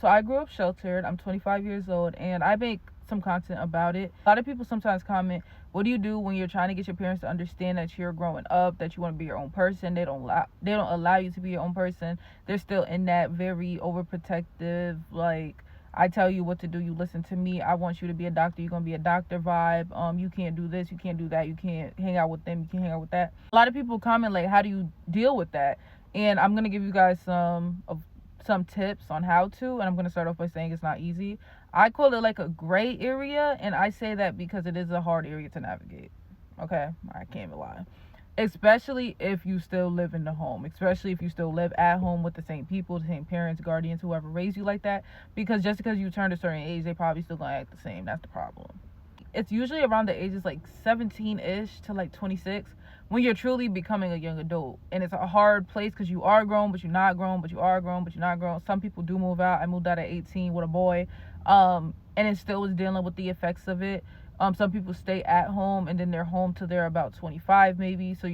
So I grew up sheltered. I'm 25 years old and I make some content about it. A lot of people sometimes comment, what do you do when you're trying to get your parents to understand that you're growing up, that you want to be your own person? They don't allow you to be your own person. They're still in that very overprotective, like, I tell you what to do, you listen to me. I want you to be a doctor, you're gonna be a doctor vibe. You can't do this, you can't do that, you can't hang out with them, you can't hang out with that. A lot of people comment like, how do you deal with that? And I'm gonna give you guys some tips on how to, and I'm going to start off by saying it's not easy. I call it like a gray area, and I say that because it is a hard area to navigate. Okay, I can't even lie. Especially if you still live in the home, especially if you still live at home with the same people, the same parents, guardians, whoever raised you like that. Because just because you turned a certain age, they probably still gonna act the same. That's the problem. It's usually around the ages like 17-ish to like 26 when you're truly becoming a young adult. And it's a hard place because you are grown, but you're not grown, but you are grown, but you're not grown. Some people do move out. I moved out at 18 with a boy, and it still was dealing with the effects of it. Some people stay at home and then they're home till they're about 25 maybe. So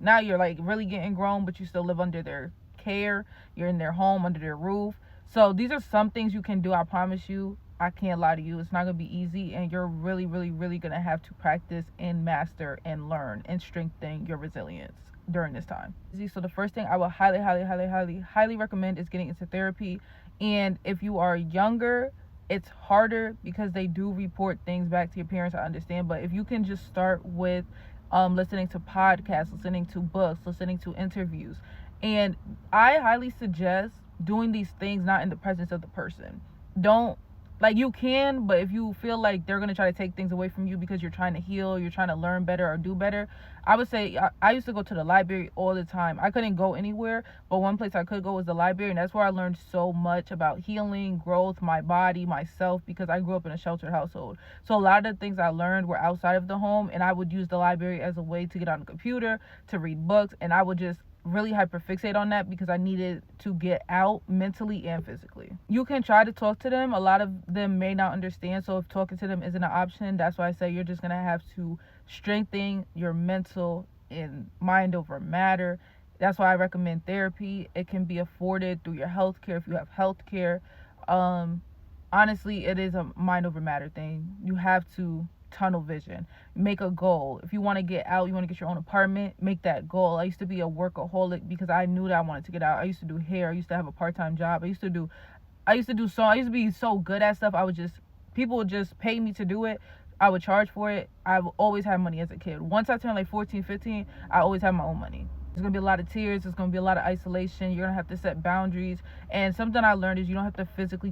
now you're like really getting grown, but you still live under their care. You're in their home, under their roof. So these are some things you can do. I promise you, I can't lie to you. It's not going to be easy, and you're really, really, really going to have to practice and master and learn and strengthen your resilience during this time. So the first thing I will highly, highly, highly, highly, highly recommend is getting into therapy. And if you are younger, it's harder because they do report things back to your parents, I understand. But if you can just start with listening to podcasts, listening to books, listening to interviews. And I highly suggest doing these things not in the presence of the person. Don't, like, you can, but if you feel like they're going to try to take things away from you because you're trying to heal, you're trying to learn better or do better, I would say I used to go to the library all the time. I couldn't go anywhere, but one place I could go was the library, and that's where I learned so much about healing, growth, my body, myself, because I grew up in a sheltered household. So a lot of the things I learned were outside of the home, and I would use the library as a way to get on the computer, to read books, and I would just really hyperfixate on that because I needed to get out mentally and physically. You can try to talk to them. A lot of them may not understand, so if talking to them isn't an option, that's why I say you're just going to have to strengthen your mental and mind over matter. That's why I recommend therapy. It can be afforded through your healthcare if you have healthcare. Honestly, it is a mind over matter thing. You have to tunnel vision, make a goal. If you want to get out, you want to get your own apartment, make that goal. I used to be a workaholic because I knew that I wanted to get out. I used to do hair. I used to have a part-time job. I used to be so good at stuff. People would just pay me to do it. I would charge for it. I've always had money as a kid. Once I turned like 14, 15, I always had my own money. There's going to be a lot of tears. There's going to be a lot of isolation. You're going to have to set boundaries. And something I learned is you don't have to physically